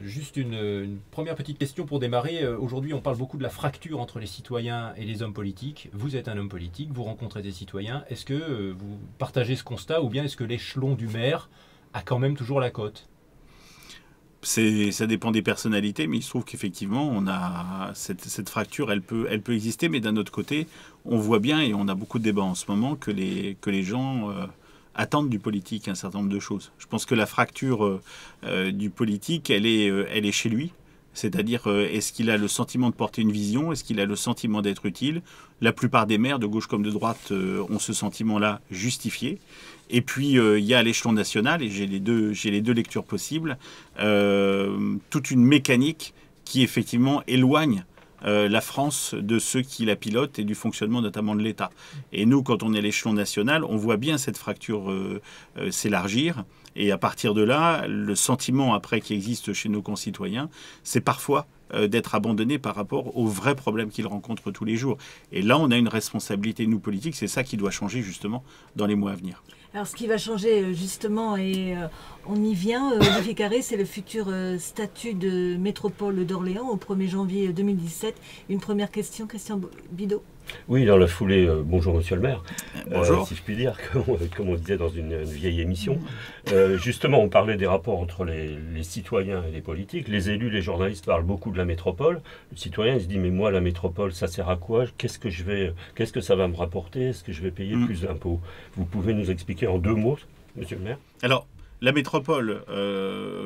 Juste une première petite question pour démarrer. Aujourd'hui, on parle beaucoup de la fracture entre les citoyens et les hommes politiques. Vous êtes un homme politique, vous rencontrez des citoyens. Est-ce que vous partagez ce constat ou bien est-ce que l'échelon du maire a quand même toujours la cote? Ça dépend des personnalités, mais il se trouve qu'effectivement, on a cette fracture, elle peut exister, mais d'un autre côté, on voit bien, et on a beaucoup de débats en ce moment, que les gens attendent du politique un certain nombre de choses. Je pense que la fracture du politique, elle est chez lui. C'est-à-dire, est-ce qu'il a le sentiment de porter une vision? Est-ce qu'il a le sentiment d'être utile? La plupart des maires, de gauche comme de droite, ont ce sentiment-là justifié. Et puis, il y a à l'échelon national, et j'ai les deux lectures possibles, toute une mécanique qui, effectivement, éloigne la France de ceux qui la pilotent et du fonctionnement notamment de l'État. Et nous, quand on est à l'échelon national, on voit bien cette fracture s'élargir. Et à partir de là, le sentiment après qui existe chez nos concitoyens, c'est parfois d'être abandonnés par rapport aux vrais problèmes qu'ils rencontrent tous les jours. Et là, on a une responsabilité, nous, politiques, c'est ça qui doit changer justement dans les mois à venir. Alors ce qui va changer justement, et on y vient, Olivier Carré, c'est le futur statut de métropole d'Orléans au 1er janvier 2017. Une première question, Christian Bidot. Oui, dans la foulée, bonjour monsieur le maire, Bonjour. si je puis dire, comme on disait dans une vieille émission. Justement, on parlait des rapports entre les citoyens et les politiques. Les élus, les journalistes parlent beaucoup de la métropole. Le citoyen, il se dit, mais moi, la métropole, ça sert à quoi? Qu'est-ce que ça va me rapporter? Est-ce que je vais payer plus d'impôts? Vous pouvez nous expliquer en 2 mots, monsieur le maire? Alors, la métropole,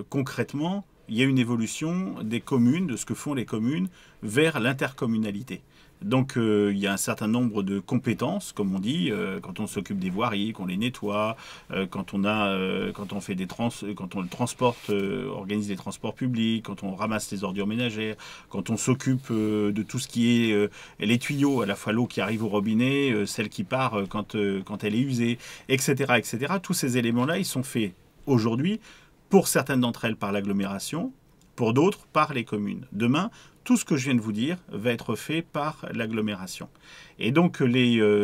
concrètement, il y a une évolution des communes, de ce que font les communes, vers l'intercommunalité. Donc il y a un certain nombre de compétences, comme on dit, quand on s'occupe des voiries, qu'on les nettoie, quand on fait quand on transporte, organise des transports publics, quand on ramasse les ordures ménagères, quand on s'occupe de tout ce qui est les tuyaux, à la fois l'eau qui arrive au robinet, celle qui part quand elle est usée, etc., etc. Tous ces éléments-là, ils sont faits aujourd'hui, pour certaines d'entre elles par l'agglomération, pour d'autres par les communes. Demain, tout ce que je viens de vous dire va être fait par l'agglomération. Et donc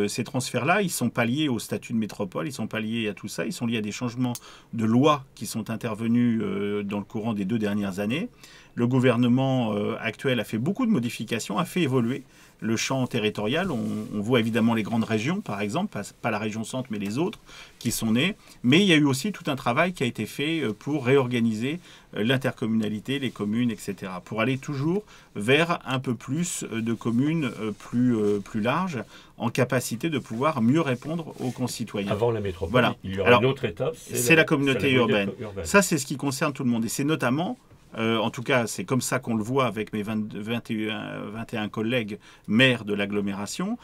ces transferts-là, ils ne sont pas liés au statut de métropole, ils ne sont pas liés à tout ça, ils sont liés à des changements de loi qui sont intervenus dans le courant des 2 dernières années. Le gouvernement actuel a fait beaucoup de modifications, a fait évoluer le champ territorial. On voit évidemment les grandes régions, par exemple, pas la région centre, mais les autres qui sont nées. Mais il y a eu aussi tout un travail qui a été fait pour réorganiser l'intercommunalité, les communes, etc. Pour aller toujours vers un peu plus de communes plus larges, en capacité de pouvoir mieux répondre aux concitoyens. Avant la métropole, voilà. Il y aura Alors, une autre étape, c'est la communauté urbaine. urbaine. Ça, c'est ce qui concerne tout le monde. Et c'est notamment... en tout cas, c'est comme ça qu'on le voit avec mes 21 collègues maires de l'agglomération.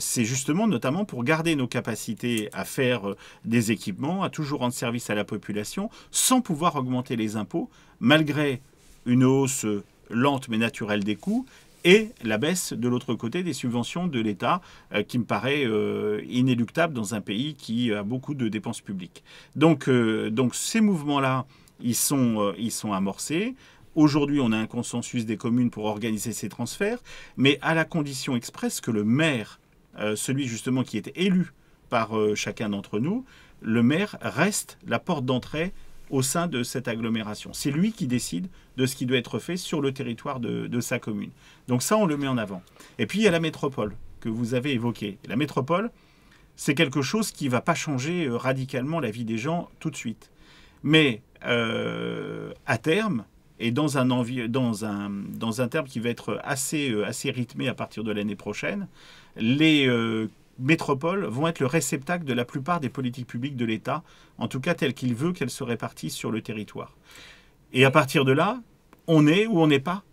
C'est justement notamment pour garder nos capacités à faire des équipements, à toujours rendre service à la population, sans pouvoir augmenter les impôts, malgré une hausse lente mais naturelle des coûts, et la baisse de l'autre côté des subventions de l'État, qui me paraît inéluctable dans un pays qui a beaucoup de dépenses publiques. Donc ces mouvements-là, ils sont amorcés. Aujourd'hui, on a un consensus des communes pour organiser ces transferts, mais à la condition expresse que le maire, celui justement qui est élu par chacun d'entre nous, le maire reste la porte d'entrée au sein de cette agglomération. C'est lui qui décide de ce qui doit être fait sur le territoire de sa commune. Donc ça, on le met en avant. Et puis, il y a la métropole que vous avez évoquée. La métropole, c'est quelque chose qui ne va pas changer radicalement la vie des gens tout de suite. Mais à terme, et dans un terme qui va être assez rythmé à partir de l'année prochaine, les métropoles vont être le réceptacle de la plupart des politiques publiques de l'État, en tout cas telles qu'il veut qu'elles se répartissent sur le territoire. Et à partir de là, on est ou on n'est pas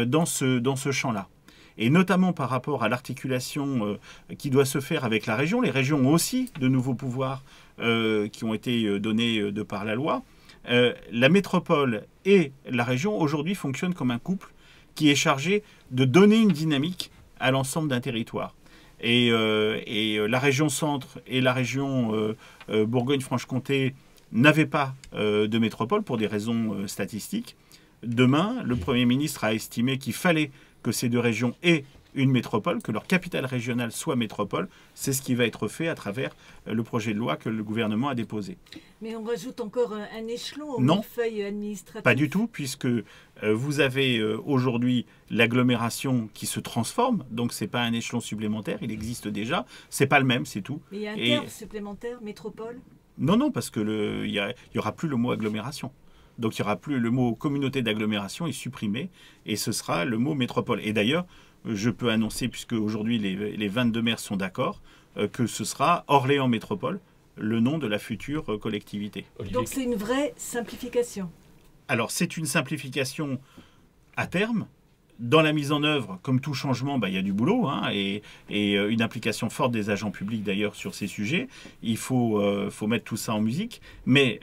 dans ce champ-là. Et notamment par rapport à l'articulation qui doit se faire avec la région. Les régions ont aussi de nouveaux pouvoirs qui ont été donnés de par la loi. La métropole et la région aujourd'hui fonctionnent comme un couple qui est chargé de donner une dynamique à l'ensemble d'un territoire. Et la région centre et la région Bourgogne-Franche-Comté n'avaient pas de métropole pour des raisons statistiques. Demain, le Premier ministre a estimé qu'il fallait que ces 2 régions aient une métropole, que leur capitale régionale soit métropole. C'est ce qui va être fait à travers le projet de loi que le gouvernement a déposé. Mais on rajoute encore un échelon au Non, millefeuille administratif. pas du tout, puisque vous avez aujourd'hui l'agglomération qui se transforme, donc ce n'est pas un échelon supplémentaire, il existe déjà, c'est pas le même, c'est tout. Mais il y a un terme supplémentaire, métropole? Non, parce que il y aura plus le mot agglomération. Donc il n'y aura plus le mot communauté d'agglomération est supprimé, et ce sera le mot métropole. Et d'ailleurs, je peux annoncer, puisque aujourd'hui les 22 maires sont d'accord, que ce sera Orléans Métropole, le nom de la future collectivité. Donc c'est une vraie simplification. Alors c'est une simplification à terme. Dans la mise en œuvre, comme tout changement, il y a du boulot et une implication forte des agents publics d'ailleurs sur ces sujets. Il faut mettre tout ça en musique. Mais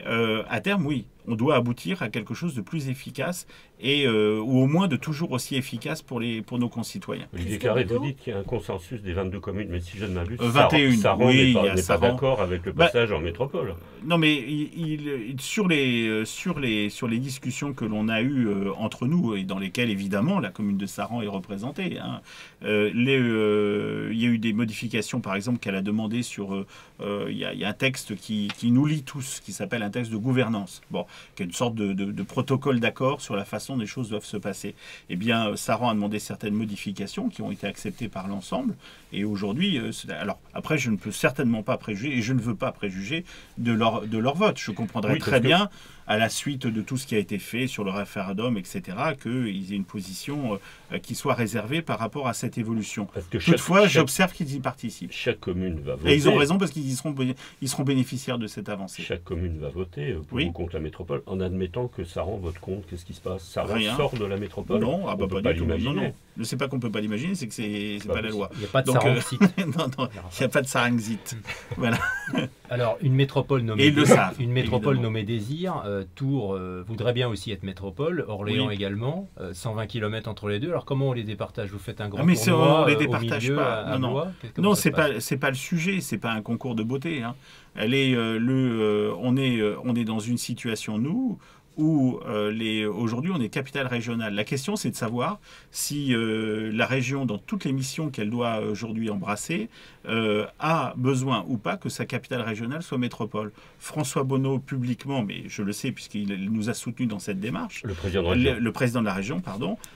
à terme, oui, on doit aboutir à quelque chose de plus efficace ou au moins de toujours aussi efficace pour nos concitoyens. Olivier Carré, vous dites qu'il y a un consensus des 22 communes, mais si je ne m'abuse, 21. Saran Oui, n'est pas d'accord avec le passage en métropole. Non, mais sur les discussions que l'on a eues entre nous, et dans lesquelles évidemment la commune de Saran est représentée, il y a eu des modifications, par exemple, qu'elle a demandé sur... Il y a un texte qui nous lie tous, qui s'appelle un texte de gouvernance. Bon, qui est une sorte de protocole d'accord sur la façon dont les choses doivent se passer. Eh bien, Saran a demandé certaines modifications qui ont été acceptées par l'ensemble. Et aujourd'hui, alors après, je ne peux certainement pas préjuger, et je ne veux pas préjuger de leur vote. Je comprendrais très bien, à la suite de tout ce qui a été fait sur le référendum, etc., qu'ils aient une position qui soit réservée par rapport à cette évolution. Toutefois, j'observe qu'ils y participent. Chaque commune va voter. Et ils ont raison parce qu'ils seront bénéficiaires de cette avancée. Chaque commune va voter pour ou contre la métropole. En admettant que Saran vote contre, qu'est-ce qui se passe? Saran sort de la métropole? Non, on peut pas l'imaginer. Non. Ne sais pas qu'on ne peut pas l'imaginer, c'est que c'est pas la loi. Il n'y a pas de Saran-Exit. Non, il n'y a pas de Saran-Exit. Voilà. Alors, une métropole nommée, nommée Désir, Tours voudrait bien aussi être métropole, Orléans également, 120 km entre les deux. Alors, comment on les départage? Vous faites un grand tournoi on les départage au milieu, pas. Non, c'est pas le sujet, c'est pas un concours de beauté. Elle est on est dans une situation où aujourd'hui on est capitale régionale. La question c'est de savoir si la région, dans toutes les missions qu'elle doit aujourd'hui embrasser, a besoin ou pas que sa capitale régionale soit métropole. François Bonneau, publiquement, mais je le sais puisqu'il nous a soutenus dans cette démarche, le président de la région,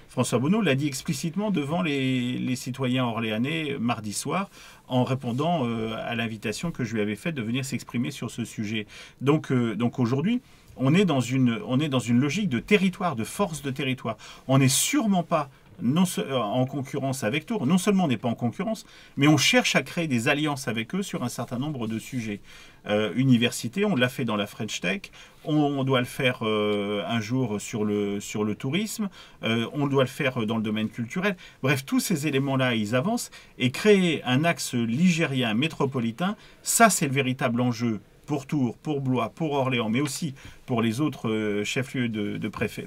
François Bonneau l'a dit explicitement devant les citoyens orléanais mardi soir, en répondant à l'invitation que je lui avais faite de venir s'exprimer sur ce sujet. Donc aujourd'hui, on est dans une logique de territoire, de force de territoire. On n'est sûrement pas en concurrence avec Tours. Non seulement on n'est pas en concurrence, mais on cherche à créer des alliances avec eux sur un certain nombre de sujets. Université, on l'a fait dans la French Tech, on doit le faire un jour sur le tourisme, on doit le faire dans le domaine culturel. Bref, tous ces éléments-là, ils avancent, et créer un axe ligérien métropolitain, ça c'est le véritable enjeu pour Tours, pour Blois, pour Orléans, mais aussi pour les autres chefs-lieux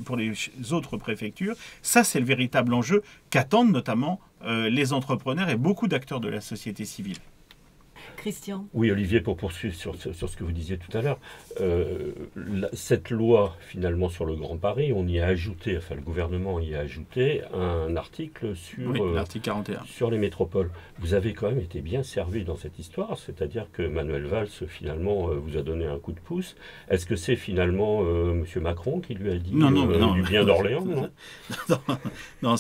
pour les autres préfectures. Ça, c'est le véritable enjeu qu'attendent notamment les entrepreneurs et beaucoup d'acteurs de la société civile. Christian. Oui, Olivier, pour poursuivre sur ce que vous disiez tout à l'heure, cette loi, finalement, sur le Grand Paris, on y a ajouté, enfin le gouvernement y a ajouté un article sur, l'article 41. Sur les métropoles. Vous avez quand même été bien servi dans cette histoire, c'est-à-dire que Manuel Valls, finalement, vous a donné un coup de pouce. Est-ce que c'est finalement M. Macron qui lui a dit du bien d'Orléans? Non,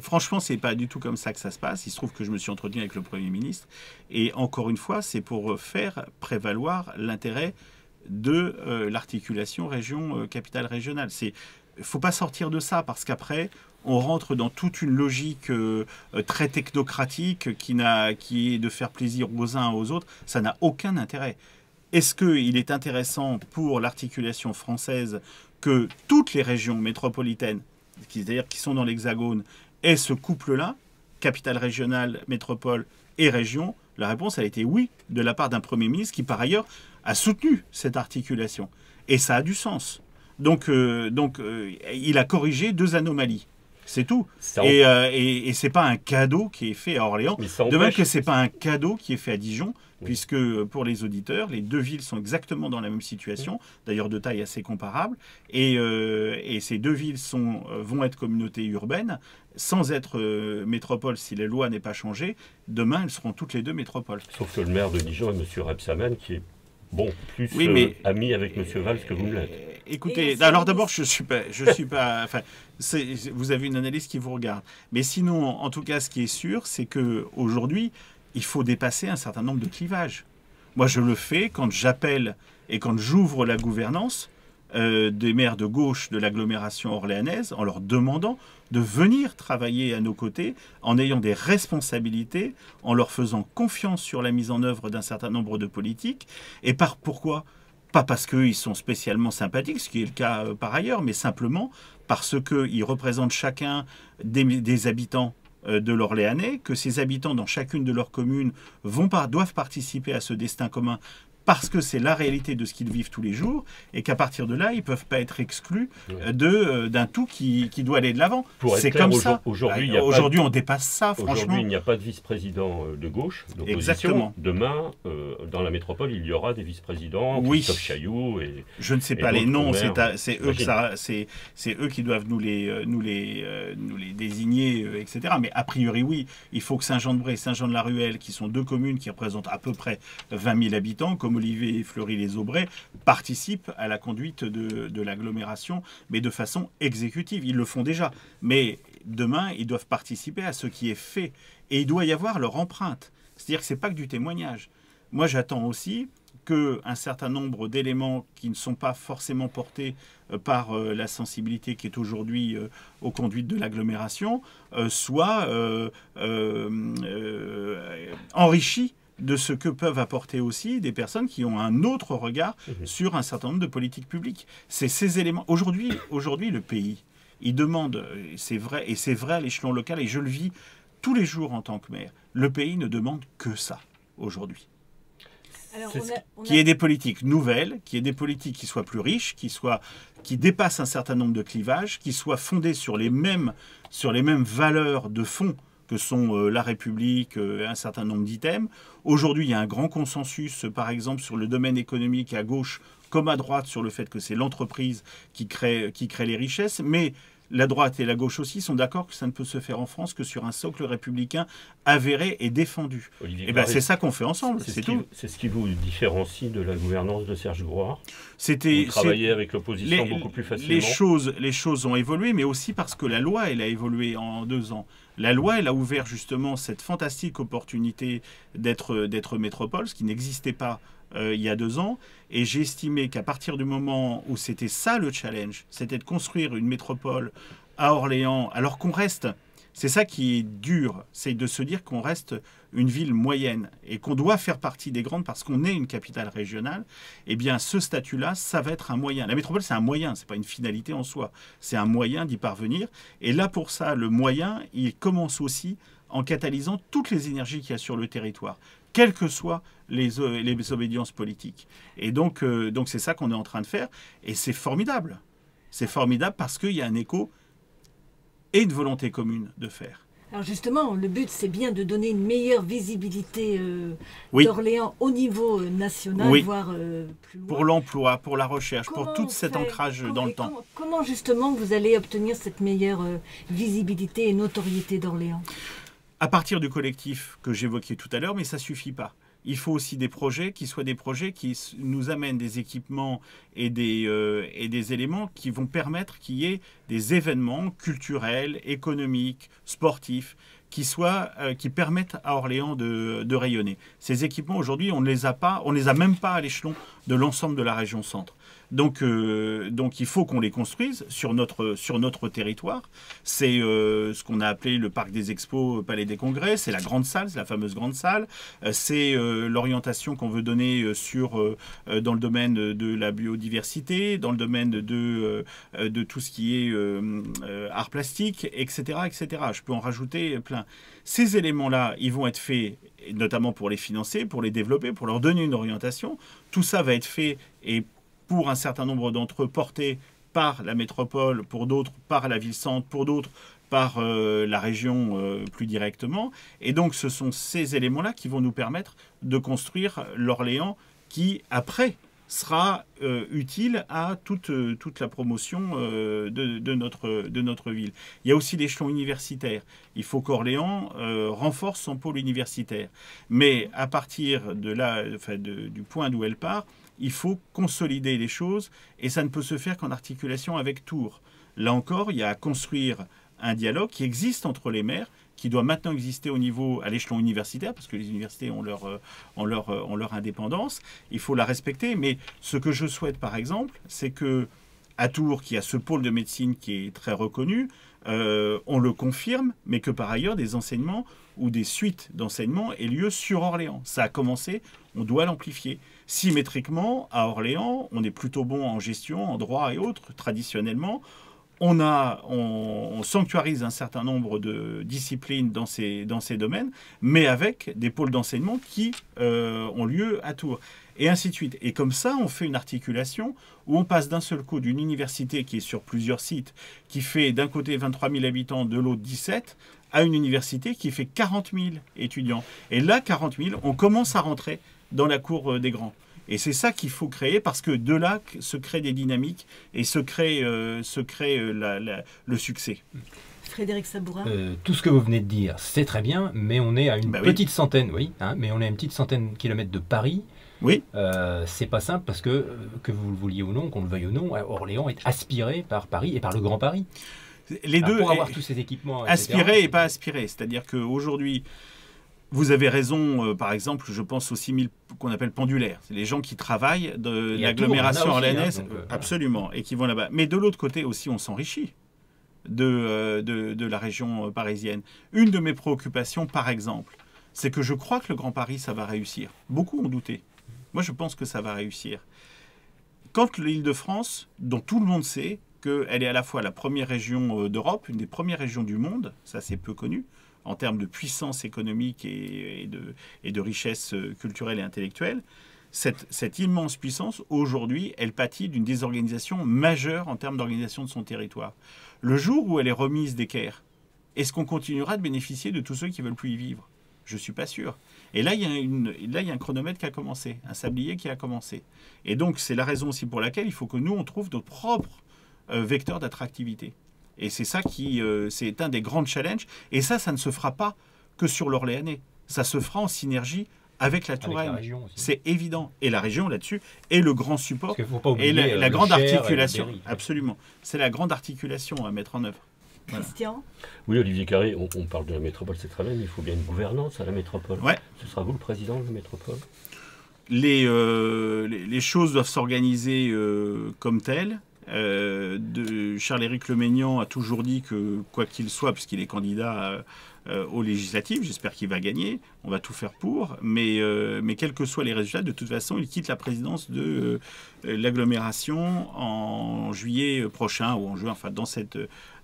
franchement, c'est pas du tout comme ça que ça se passe. Il se trouve que je me suis entretenu avec le Premier ministre, et encore une fois, c'est pour faire prévaloir l'intérêt de l'articulation région-capitale régionale. Il ne faut pas sortir de ça, parce qu'après, on rentre dans toute une logique très technocratique qui est de faire plaisir aux uns aux autres. Ça n'a aucun intérêt. Est-ce qu'il est intéressant pour l'articulation française que toutes les régions métropolitaines, c'est-à-dire qui sont dans l'Hexagone, aient ce couple-là, capitale régionale, métropole et région? La réponse a été oui, de la part d'un Premier ministre qui, par ailleurs, a soutenu cette articulation. Et ça a du sens. Donc, il a corrigé deux anomalies. C'est tout. Ça Et c'est pas un cadeau qui est fait à Orléans. Mais ça De même empêche- que c'est pas un cadeau qui est fait à Dijon, Oui. puisque pour les auditeurs, les deux villes sont exactement dans la même situation, d'ailleurs de taille assez comparable. Et ces deux villes vont être communautés urbaines, sans être métropole si la loi n'est pas changée. Demain, elles seront toutes les deux métropoles. Sauf que le maire de Dijon est M. Rebsamen, qui est plus Oui, mais- ami avec M. Valls que vous ne l'êtes. Écoutez, Et alors d'abord, je suis pas. Enfin, vous avez une analyse qui vous regarde. Mais sinon, en tout cas, ce qui est sûr, c'est que aujourd'hui, il faut dépasser un certain nombre de clivages. Moi, je le fais quand j'appelle et quand j'ouvre la gouvernance des maires de gauche de l'agglomération orléanaise en leur demandant de venir travailler à nos côtés, en ayant des responsabilités, en leur faisant confiance sur la mise en œuvre d'un certain nombre de politiques. Et pourquoi ? Pas parce qu'ils sont spécialement sympathiques, ce qui est le cas par ailleurs, mais simplement parce qu'ils représentent chacun des habitants de l'Orléanais, que ces habitants dans chacune de leurs communes doivent participer à ce destin commun parce que c'est la réalité de ce qu'ils vivent tous les jours, et qu'à partir de là, ils ne peuvent pas être exclus d'un tout qui doit aller de l'avant. Pour être C'est clair, comme ça. aujourd'hui, On dépasse ça, franchement. Aujourd'hui, il n'y a pas de vice-président de gauche, d'opposition. Exactement. Demain, dans la métropole, il y aura des vice-présidents, Oui. Christophe Chailloux et... Je ne sais Et pas les d'autres noms, maires, c'est eux qui doivent nous les désigner, etc. Mais a priori, oui, il faut que Saint-Jean-de-Bray et Saint-Jean-de-la-Ruelle, qui sont deux communes qui représentent à peu près 20 000 habitants, comme Olivet et Fleury-les-Aubrais, participent à la conduite de l'agglomération, mais de façon exécutive. Ils le font déjà. Mais demain, ils doivent participer à ce qui est fait. Et il doit y avoir leur empreinte. C'est-à-dire que ce n'est pas que du témoignage. Moi, j'attends aussi qu'un certain nombre d'éléments qui ne sont pas forcément portés par la sensibilité qui est aujourd'hui aux conduites de l'agglomération soient enrichis de ce que peuvent apporter aussi des personnes qui ont un autre regard sur un certain nombre de politiques publiques. C'est ces éléments. Aujourd'hui, le pays, il demande, c'est vrai, et c'est vrai à l'échelon local, et je le vis tous les jours en tant que maire, le pays ne demande que ça, aujourd'hui. Alors, Qu'il y ait des politiques nouvelles, qu'il y ait des politiques qui soient plus riches, qui dépassent un certain nombre de clivages, qui soient fondées sur les mêmes valeurs de fond que sont la République, un certain nombre d'items. Aujourd'hui, il y a un grand consensus, par exemple, sur le domaine économique à gauche comme à droite, sur le fait que c'est l'entreprise qui crée les richesses. Mais la droite et la gauche aussi sont d'accord que ça ne peut se faire en France que sur un socle républicain avéré et défendu. Olivier Et ben, Claret, c'est ça qu'on fait ensemble, c'est tout. C'est ce qui vous différencie de la gouvernance de Serge Grouard. Vous C'était travaillez avec l'opposition beaucoup plus facilement. les choses ont évolué, mais aussi parce que la loi, elle a évolué en 2 ans. La loi, elle a ouvert justement cette fantastique opportunité d'être métropole, ce qui n'existait pas il y a 2 ans. Et j'ai estimé qu'à partir du moment où c'était ça le challenge, c'était de construire une métropole à Orléans, alors qu'on reste... C'est ça qui est dur, c'est de se dire qu'on reste une ville moyenne et qu'on doit faire partie des grandes parce qu'on est une capitale régionale. Eh bien, ce statut-là, ça va être un moyen. La métropole, c'est un moyen, c'est pas une finalité en soi. C'est un moyen d'y parvenir. Et là, pour ça, le moyen, il commence aussi en catalysant toutes les énergies qu'il y a sur le territoire, quelles que soient les obédiences politiques. Et donc c'est ça qu'on est en train de faire. Et c'est formidable. C'est formidable parce qu'il y a un écho et une volonté commune de faire. Alors justement, le but, c'est bien de donner une meilleure visibilité Oui. d'Orléans au niveau national, Oui. voire plus loin. Pour l'emploi, pour la recherche, pour Comment tout on cet fait ancrage dans le temps. Comment justement vous allez obtenir cette meilleure visibilité et notoriété d'Orléans ? À partir du collectif que j'évoquais tout à l'heure, mais ça ne suffit pas. Il faut aussi des projets qui soient des projets qui nous amènent des équipements et des éléments qui vont permettre qu'il y ait des événements culturels, économiques, sportifs, qui permettent à Orléans de rayonner. Ces équipements, aujourd'hui, on ne les a même pas à l'échelon de l'ensemble de la région centre. Donc il faut qu'on les construise sur notre territoire. C'est ce qu'on a appelé le parc des expos, palais des congrès. C'est la grande salle, c'est la fameuse grande salle. C'est l'orientation qu'on veut donner dans le domaine de la biodiversité, dans le domaine de tout ce qui est art plastique, etc., etc. Je peux en rajouter plein. Ces éléments-là, ils vont être faits, notamment pour les financer, pour les développer, pour leur donner une orientation. Tout ça va être fait et pour un certain nombre d'entre eux portés par la métropole, pour d'autres par la ville-centre, pour d'autres par la région plus directement. Et donc, ce sont ces éléments-là qui vont nous permettre de construire l'Orléans qui, après, sera utile à toute la promotion de notre ville. Il y a aussi l'échelon universitaire. Il faut qu'Orléans renforce son pôle universitaire. Mais à partir de là, du point d'où elle part, il faut consolider les choses et ça ne peut se faire qu'en articulation avec Tours. Là encore, il y a à construire un dialogue qui existe entre les maires, qui doit maintenant exister à l'échelon universitaire, parce que les universités ont leur indépendance. Il faut la respecter. Mais ce que je souhaite, par exemple, c'est que à Tours, qui a ce pôle de médecine qui est très reconnu, on le confirme, mais que par ailleurs, des enseignements ou des suites d'enseignements aient lieu sur Orléans. Ça a commencé, on doit l'amplifier. Symétriquement, à Orléans, on est plutôt bon en gestion, en droit et autres, traditionnellement. On sanctuarise un certain nombre de disciplines dans ces domaines, mais avec des pôles d'enseignement qui ont lieu à Tours, et ainsi de suite. Et comme ça, on fait une articulation où on passe d'un seul coup d'une université qui est sur plusieurs sites, qui fait d'un côté 23 000 habitants, de l'autre 17, à une université qui fait 40 000 étudiants. Et là, 40 000, on commence à rentrer dans la cour des grands. Et c'est ça qu'il faut créer, parce que de là se créent des dynamiques et se crée le succès. Frédéric Sabourin. Tout ce que vous venez de dire, c'est très bien, mais on est à une petite centaine, mais on est à une petite centaine de kilomètres de Paris. Oui. C'est pas simple parce que vous le vouliez ou non, qu'on le veuille ou non, Orléans est aspiré par Paris et par le Grand Paris. Les deux, pour avoir tous ces équipements, aspiré et pas aspiré. C'est-à-dire qu'aujourd'hui, vous avez raison, par exemple, je pense aux 6000 qu'on appelle pendulaires. C'est les gens qui travaillent de l'agglomération orléanaise, absolument, et qui vont là-bas. Mais de l'autre côté aussi, on s'enrichit de la région parisienne. Une de mes préoccupations, par exemple, c'est que je crois que le Grand Paris, ça va réussir. Beaucoup ont douté. Moi, je pense que ça va réussir. Quand l'Île-de-France, dont tout le monde sait qu'elle est à la fois la première région d'Europe, une des premières régions du monde, ça c'est peu connu, en termes de puissance économique et de richesse culturelle et intellectuelle, cette immense puissance, aujourd'hui, elle pâtit d'une désorganisation majeure en termes d'organisation de son territoire. Le jour où elle est remise d'équerre, est-ce qu'on continuera de bénéficier de tous ceux qui ne veulent plus y vivre ? Je ne suis pas sûr. Et là, il y a un chronomètre qui a commencé, un sablier qui a commencé. Et donc, c'est la raison aussi pour laquelle il faut que nous, on trouve notre propre vecteur d'attractivité. Et c'est ça c'est un des grands challenges. Et ça ne se fera pas que sur l'Orléanais. Ça se fera en synergie avec la Touraine. C'est évident. Et la région là-dessus est le grand support. Parce qu'il faut pas oublier la grande articulation. Absolument. C'est la grande articulation à mettre en œuvre. Voilà. Christian ? Oui, Olivier Carré, on parle de la métropole, c'est très bien, mais il faut bien une gouvernance à la métropole. Ouais. Ce sera vous le président de la métropole ? Les choses doivent s'organiser comme telles. Charles-Éric Lemaignan a toujours dit que, quoi qu'il soit, puisqu'il est candidat aux législatives, j'espère qu'il va gagner, on va tout faire pour, mais quels que soient les résultats, de toute façon, il quitte la présidence de l'agglomération en juillet prochain, ou en juin, enfin,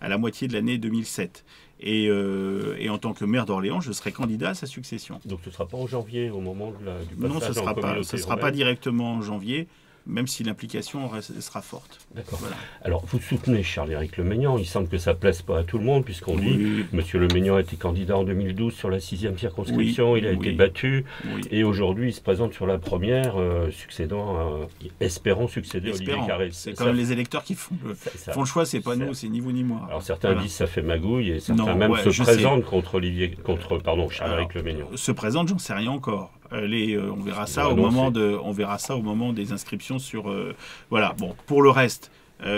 à la moitié de l'année 2007. Et en tant que maire d'Orléans, je serai candidat à sa succession. Donc ce ne sera pas en janvier, au moment du passage non, ce ne sera pas directement en janvier, même si l'implication sera forte. D'accord. Voilà. Alors, vous soutenez Charles-Éric Lemaignan. Il semble que ça ne plaise pas à tout le monde, puisqu'on dit M. Lemaignan a été candidat en 2012 sur la 6e circonscription, il a été battu, et aujourd'hui, il se présente sur la première, espérant succéder à Olivier Carré. C'est quand même les électeurs qui font le choix, c'est pas nous, c'est ni vous ni moi. Alors, certains disent que ça fait magouille, et certains se présentent contre Charles-Éric Lemaignan. Se présentent, j'en sais rien encore. On verra ça au moment des inscriptions sur voilà. Bon, pour le reste,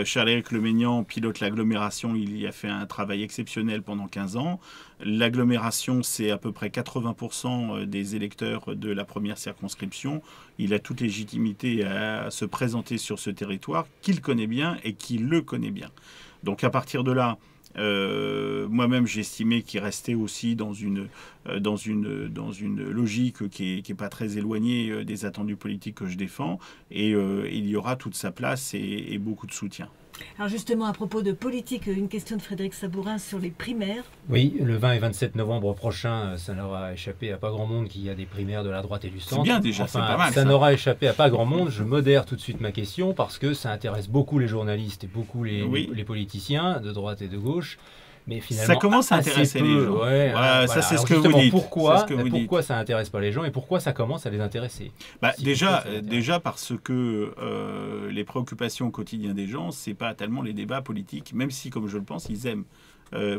Charles-Éric Lemaignan pilote l'agglomération, il y a fait un travail exceptionnel pendant 15 ans. L'agglomération, c'est à peu près 80% des électeurs de la première circonscription. Il a toute légitimité à se présenter sur ce territoire qu'il connaît bien et qu'il le connaît bien. Donc à partir de là, moi-même, j'estimais qu'il restait aussi dans une logique qui est pas très éloignée des attendus politiques que je défends. Et il y aura toute sa place et beaucoup de soutien. Alors justement, à propos de politique, une question de Frédéric Sabourin sur les primaires. Oui, le 20 et 27 novembre prochain, ça n'aura échappé à pas grand monde qu'il y a des primaires de la droite et du centre. C'est bien déjà, c'est pas mal. Ça n'aura échappé à pas grand monde. Je modère tout de suite ma question parce que ça intéresse beaucoup les journalistes et beaucoup les politiciens de droite et de gauche. Mais finalement, ça commence à assez intéresser peu, les gens. ouais, voilà. Ça, c'est Alors ce que vous justement, dites. Pourquoi, C'est ce que vous dites. pourquoi ça intéresse pas les gens et pourquoi ça commence à les intéresser? Bah, Si déjà, pourquoi ça les intéresse. déjà parce que les préoccupations au quotidien des gens, c'est pas tellement les débats politiques, même si, comme je le pense, ils aiment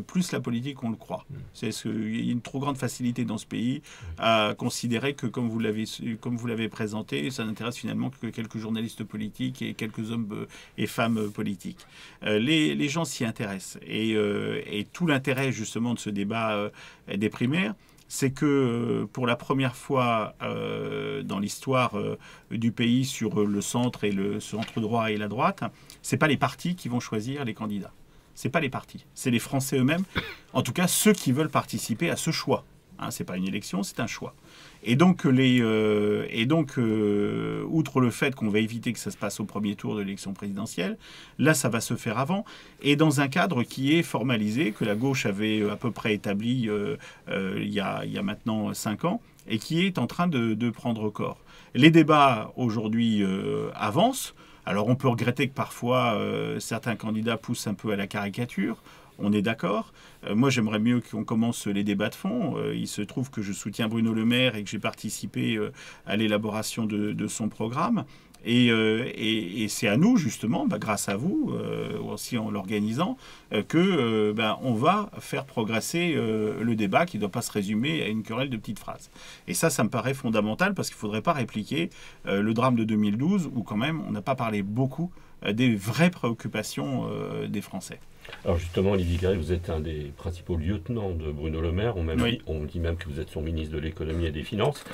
plus la politique qu'on le croit. C'est il y a une trop grande facilité dans ce pays à considérer que, comme vous l'avez présenté, ça n'intéresse finalement que quelques journalistes politiques et quelques hommes et femmes politiques. Les gens s'y intéressent. Et tout l'intérêt, justement, de ce débat des primaires, c'est que pour la première fois dans l'histoire du pays sur le centre et le centre droit et la droite, c'est pas les partis qui vont choisir les candidats. C'est pas les partis, c'est les Français eux-mêmes, en tout cas ceux qui veulent participer à ce choix. Hein, c'est pas une élection, c'est un choix. Et donc, outre le fait qu'on va éviter que ça se passe au premier tour de l'élection présidentielle, là, ça va se faire avant, et dans un cadre qui est formalisé, que la gauche avait à peu près établi il y a maintenant 5 ans, et qui est en train de prendre corps. Les débats, aujourd'hui, avancent. Alors, on peut regretter que parfois, certains candidats poussent un peu à la caricature. On est d'accord. Moi, j'aimerais mieux qu'on commence les débats de fond. Il se trouve que je soutiens Bruno Le Maire et que j'ai participé à l'élaboration de son programme. Et c'est à nous, justement, grâce à vous, aussi en l'organisant, que on va faire progresser le débat qui ne doit pas se résumer à une querelle de petites phrases. Et ça me paraît fondamental parce qu'il ne faudrait pas répliquer le drame de 2012 où quand même on n'a pas parlé beaucoup des vraies préoccupations des Français. Alors justement, Olivier Garret, vous êtes un des principaux lieutenants de Bruno Le Maire. Oui. On dit même que vous êtes son ministre de l'économie et des finances.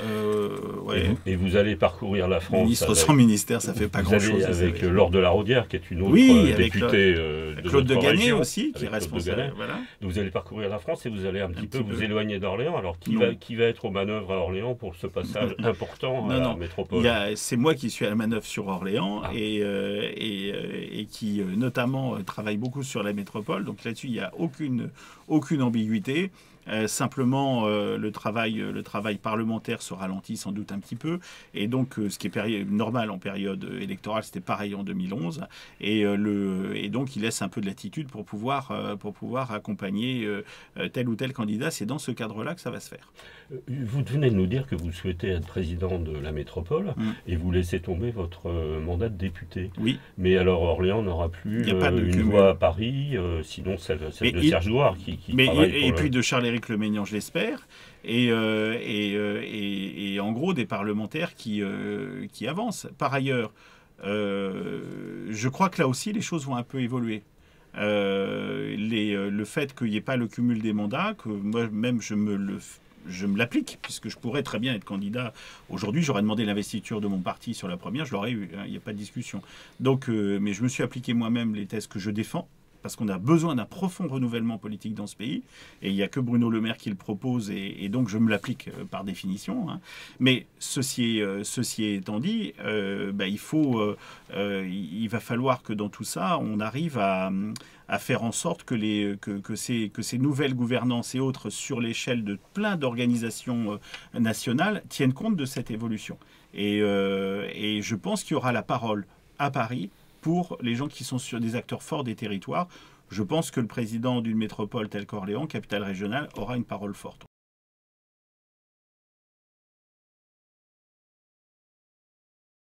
Ouais. Et vous allez parcourir la France. Ministre sans ministère, ça fait pas grand-chose. Avec Laure de la Raudière, qui est une autre Claude députée de de notre Ganay région, aussi, qui est responsable. Voilà. Vous allez parcourir la France et vous allez un petit peu vous éloigner d'Orléans. Alors Non. qui va être aux manœuvres à Orléans pour ce passage important à la métropole? C'est moi qui suis à la manœuvre sur Orléans et qui notamment travaille beaucoup sur la métropole. Donc là-dessus, il n'y a aucune ambiguïté. Simplement, le travail parlementaire se ralentit sans doute un petit peu. Et donc, ce qui est normal en période électorale, c'était pareil en 2011. Et donc, il laisse un peu de latitude pour pouvoir accompagner tel ou tel candidat. C'est dans ce cadre-là que ça va se faire. Vous venez de nous dire que vous souhaitez être président de la métropole et vous laissez tomber votre mandat de député. Oui. Mais alors, Orléans n'aura plus une voix à Paris, sinon celle de Serge Douard qui travaille pour puis de Charles-Éric Le Maignan, je l'espère, et en gros des parlementaires qui avancent. Par ailleurs, je crois que là aussi les choses vont un peu évoluer. Le fait qu'il n'y ait pas le cumul des mandats, que moi-même je me l'applique, puisque je pourrais très bien être candidat. Aujourd'hui, j'aurais demandé l'investiture de mon parti sur la première, je l'aurais eu, il n'y a pas de discussion. Donc, mais je me suis appliqué moi-même les thèses que je défends, parce qu'on a besoin d'un profond renouvellement politique dans ce pays, et il n'y a que Bruno Le Maire qui le propose, et donc je me l'applique par définition. Hein. Mais ceci étant dit, il va falloir que dans tout ça, on arrive à faire en sorte que ces nouvelles gouvernances et autres sur l'échelle de plein d'organisations nationales tiennent compte de cette évolution. Et je pense qu'il y aura la parole à Paris pour les gens qui sont sur des acteurs forts des territoires. Je pense que le président d'une métropole telle qu'Orléans, capitale régionale, aura une parole forte.